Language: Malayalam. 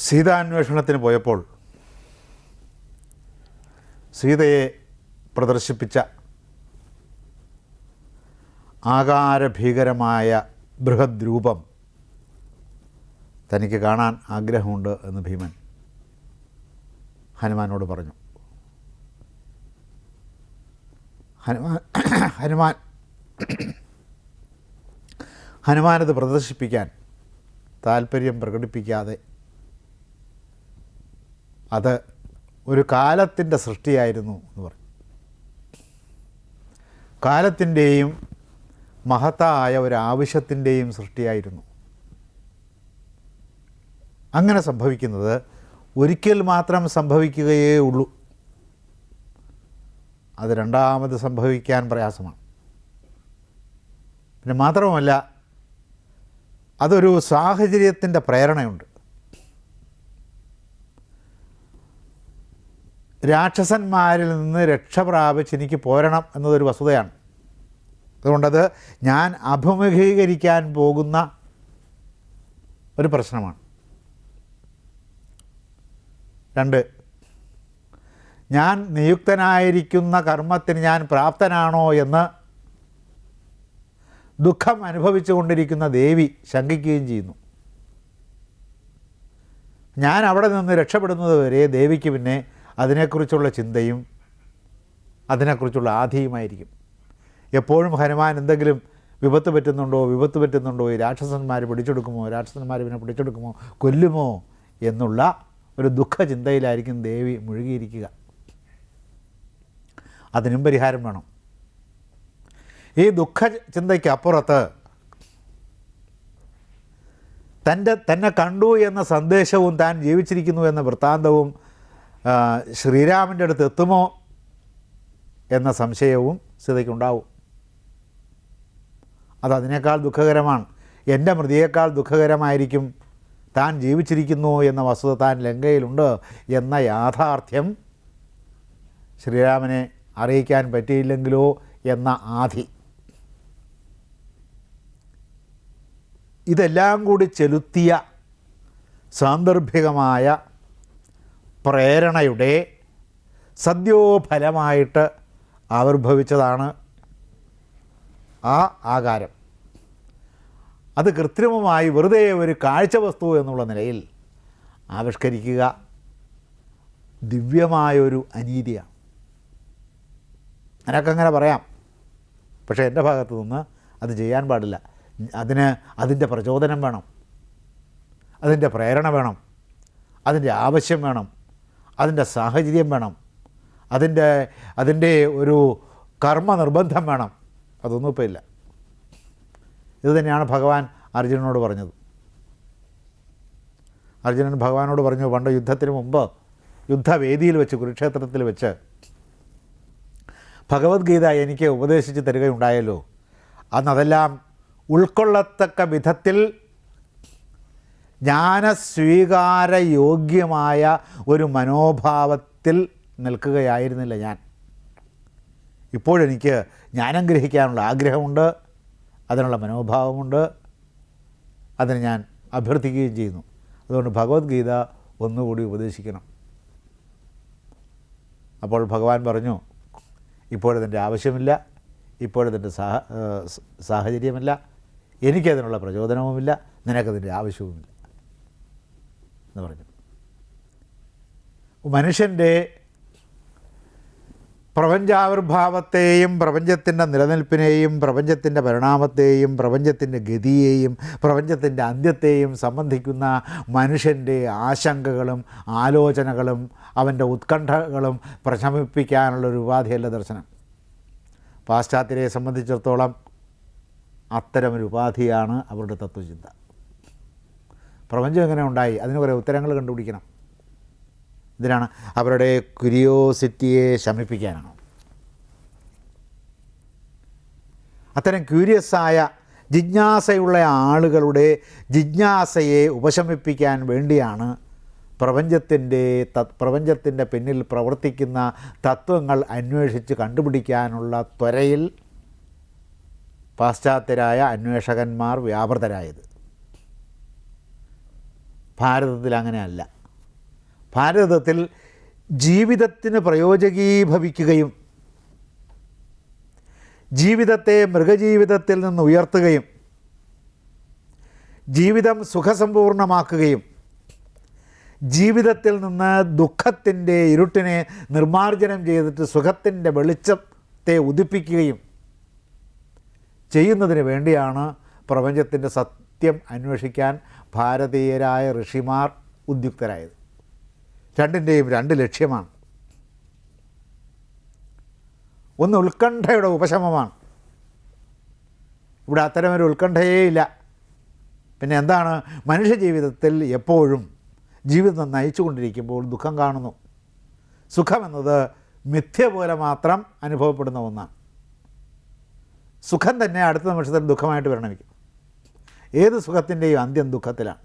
സീതാന്വേഷണത്തിന് പോയപ്പോൾ സീതയെ പ്രദർശിപ്പിച്ച ആകാരഭീകരമായ ബൃഹദ്രൂപം തനിക്ക് കാണാൻ ആഗ്രഹമുണ്ട് എന്ന് ഭീമൻ ഹനുമാനോട് പറഞ്ഞു. ഹനുമാനത് പ്രദർശിപ്പിക്കാൻ താല്പര്യം പ്രകടിപ്പിക്കാതെ അത് ഒരു കാലത്തിൻ്റെ സൃഷ്ടിയായിരുന്നു എന്ന് പറഞ്ഞു. കാലത്തിൻ്റെയും മഹത്തായ ഒരാവശ്യത്തിൻ്റെയും സൃഷ്ടിയായിരുന്നു. അങ്ങനെ സംഭവിക്കുന്നത് ഒരിക്കൽ മാത്രം സംഭവിക്കുകയേ ഉള്ളൂ. അത് രണ്ടാമത് സംഭവിക്കാൻ പ്രയാസമാണ്. പിന്നെ മാത്രവുമല്ല, അതൊരു സാഹചര്യത്തിൻ്റെ പ്രേരണയുണ്ട്. രാക്ഷസന്മാരിൽ നിന്ന് രക്ഷ പ്രാപിച്ച് എനിക്ക് പോരണം എന്നതൊരു വസ്തുതയാണ്. അതുകൊണ്ടത് ഞാൻ അഭിമുഖീകരിക്കാൻ പോകുന്ന ഒരു പ്രശ്നമാണ്. 2, ഞാൻ നിയുക്തനായിരിക്കുന്ന കർമ്മത്തിന് ഞാൻ പ്രാപ്തനാണോ എന്ന് ദുഃഖം അനുഭവിച്ചു കൊണ്ടിരിക്കുന്ന ദേവി ശങ്കിക്കുകയും ചെയ്യുന്നു. ഞാൻ അവിടെ നിന്ന് രക്ഷപ്പെടുന്നത് വരെ ദേവിക്ക് പിന്നെ അതിനെക്കുറിച്ചുള്ള ചിന്തയും അതിനെക്കുറിച്ചുള്ള ആധിയുമായിരിക്കും. എപ്പോഴും ഹനുമാൻ എന്തെങ്കിലും വിപത്ത് പറ്റുന്നുണ്ടോ, ഈ രാക്ഷസന്മാർ പിടിച്ചെടുക്കുമോ, രാക്ഷസന്മാർ പിന്നെ പിടിച്ചെടുക്കുമോ, കൊല്ലുമോ എന്നുള്ള ഒരു ദുഃഖചിന്തയിലായിരിക്കും ദേവി മുഴുകിയിരിക്കുക. അതിനും പരിഹാരം വേണം. ഈ ദുഃഖചിന്തയ്ക്കപ്പുറത്ത് തന്നെ കണ്ടു എന്ന സന്ദേശവും താൻ ജീവിച്ചിരിക്കുന്നു എന്ന വൃത്താന്തവും ശ്രീരാമൻ്റെ അടുത്ത് എത്തുമോ എന്ന സംശയവും സീതയ്ക്കുണ്ടാവും. അതതിനേക്കാൾ ദുഃഖകരമാണ്. എൻ്റെ മൃതിയേക്കാൾ ദുഃഖകരമായിരിക്കും താൻ ജീവിച്ചിരിക്കുന്നു എന്ന വസ്തുത, താൻ ലങ്കയിലുണ്ട് എന്ന യാഥാർത്ഥ്യം ശ്രീരാമനെ അറിയിക്കാൻ പറ്റിയില്ലെങ്കിലോ എന്ന ആധി. ഇതെല്ലാം കൂടി ചെലുത്തിയ സാന്ദർഭികമായ പ്രേരണയുടെ സദ്യോഫലമായിട്ട് ആവിർഭവിച്ചതാണ് ആ ആകാരം. അത് കൃത്രിമമായി വെറുതെ ഒരു കാഴ്ച വസ്തു എന്നുള്ള നിലയിൽ ആവിഷ്കരിക്കുക ദിവ്യമായൊരു അനീതിയാണ്. നിനക്കങ്ങനെ പറയാം, പക്ഷേ എൻ്റെ ഭാഗത്തു നിന്ന് അത് ചെയ്യാൻ പാടില്ല. അതിൻ്റെ പ്രചോദനം വേണം, അതിൻ്റെ പ്രേരണ വേണം, അതിൻ്റെ ആവശ്യം വേണം, അതിൻ്റെ സാഹചര്യം വേണം, അതിൻ്റെ ഒരു കർമ്മനിർബന്ധം വേണം. അതൊന്നും ഇപ്പോൾ ഇല്ല. ഇത് തന്നെയാണ് ഭഗവാൻ അർജുനനോട് പറഞ്ഞത്. അർജുനൻ ഭഗവാനോട് പറഞ്ഞു, പണ്ട് യുദ്ധത്തിന് മുമ്പ് യുദ്ധവേദിയിൽ വെച്ച്, കുരുക്ഷേത്രത്തിൽ വെച്ച് ഭഗവത്ഗീത എനിക്ക് ഉപദേശിച്ച് തരികയുണ്ടായല്ലോ. അതെല്ലാം ഉൾക്കൊള്ളത്തക്ക വിധത്തിൽ ജ്ഞാനസ്വീകാരയോഗ്യമായ ഒരു മനോഭാവത്തിൽ നിൽക്കുകയായിരുന്നില്ല ഞാൻ. ഇപ്പോഴെനിക്ക് ജ്ഞാനം ഗ്രഹിക്കാനുള്ള ആഗ്രഹമുണ്ട്, അതിനുള്ള മനോഭാവമുണ്ട്. അതിന് ഞാൻ അഭ്യർത്ഥിക്കുകയും ചെയ്യുന്നു. അതുകൊണ്ട് ഭഗവത്ഗീത ഒന്നുകൂടി ഉപദേശിക്കണം. അപ്പോൾ ഭഗവാൻ പറഞ്ഞു, ഇപ്പോഴതിൻ്റെ ആവശ്യമില്ല, ഇപ്പോഴതിൻ്റെ സാഹചര്യമില്ല, എനിക്കതിനുള്ള പ്രചോദനവുമില്ല, നിനക്കതിൻ്റെ ആവശ്യവുമില്ല എന്ന് പറഞ്ഞു. മനുഷ്യൻ്റെ പ്രപഞ്ചാവിർഭാവത്തെയും പ്രപഞ്ചത്തിൻ്റെ നിലനിൽപ്പിനെയും പ്രപഞ്ചത്തിൻ്റെ പരിണാമത്തെയും പ്രപഞ്ചത്തിൻ്റെ ഗതിയെയും പ്രപഞ്ചത്തിൻ്റെ അന്ത്യത്തെയും സംബന്ധിക്കുന്ന മനുഷ്യൻ്റെ ആശങ്കകളും ആലോചനകളും അവൻ്റെ ഉത്കണ്ഠകളും പ്രശമിപ്പിക്കാനുള്ളൊരു ഉപാധിയല്ല ദർശനം. പാശ്ചാത്യരെ സംബന്ധിച്ചിടത്തോളം അത്തരമൊരു ഉപാധിയാണ് അവരുടെ തത്വചിന്ത. പ്രപഞ്ചം എങ്ങനെ ഉണ്ടായി, അതിന് കുറേ ഉത്തരങ്ങൾ കണ്ടുപിടിക്കണം. ഇതിനാണ് അവരുടെ ക്യൂരിയോസിറ്റിയെ ശമിപ്പിക്കാനാണ്. അത്തരം ക്യൂരിയസായ ജിജ്ഞാസയുള്ള ആളുകളുടെ ജിജ്ഞാസയെ ഉപശമിപ്പിക്കാൻ വേണ്ടിയാണ് പ്രപഞ്ചത്തിൻ്റെ പിന്നിൽ പ്രവർത്തിക്കുന്ന തത്വങ്ങൾ അന്വേഷിച്ച് കണ്ടുപിടിക്കാനുള്ള ത്വരയിൽ പാശ്ചാത്യരായ അന്വേഷകന്മാർ വ്യാപൃതരായത്. ഭാരതത്തിൽ അങ്ങനെയല്ല. ഭാരതത്തിൽ ജീവിതത്തിന് പ്രയോജകീഭവിക്കുകയും ജീവിതത്തെ മൃഗജീവിതത്തിൽ നിന്ന് ഉയർത്തുകയും ജീവിതം സുഖസമ്പൂർണമാക്കുകയും ജീവിതത്തിൽ നിന്ന് ദുഃഖത്തിൻ്റെ ഇരുട്ടിനെ നിർമ്മാർജ്ജനം ചെയ്തിട്ട് സുഖത്തിൻ്റെ വെളിച്ചത്തെ ഉദിപ്പിക്കുകയും ചെയ്യുന്നതിന് വേണ്ടിയാണ് പ്രപഞ്ചത്തിൻ്റെ സത്യം അന്വേഷിക്കാൻ ഭാരതീയരായ ഋഷിമാർ ഉദ്യുക്തരായത്. രണ്ടിൻ്റെയും രണ്ട് ലക്ഷ്യമാണ്. ഒന്ന് ഉത്കണ്ഠയുടെ ഉപശമമാണ്. ഇവിടെ അത്തരമൊരു ഉത്കണ്ഠയേ ഇല്ല. പിന്നെ എന്താണ്? മനുഷ്യജീവിതത്തിൽ എപ്പോഴും ജീവിതം നയിച്ചു കൊണ്ടിരിക്കുമ്പോൾ ദുഃഖം കാണുന്നു. സുഖമെന്നത് മിഥ്യ പോലെ മാത്രം അനുഭവപ്പെടുന്ന ഒന്നാണ്. സുഖം തന്നെ അടുത്ത നിമിഷത്തിൽ ദുഃഖമായിട്ട് പരിണമിക്കും. ഏത് സുഖത്തിൻ്റെയും അന്ത്യം ദുഃഖത്തിലാണ്.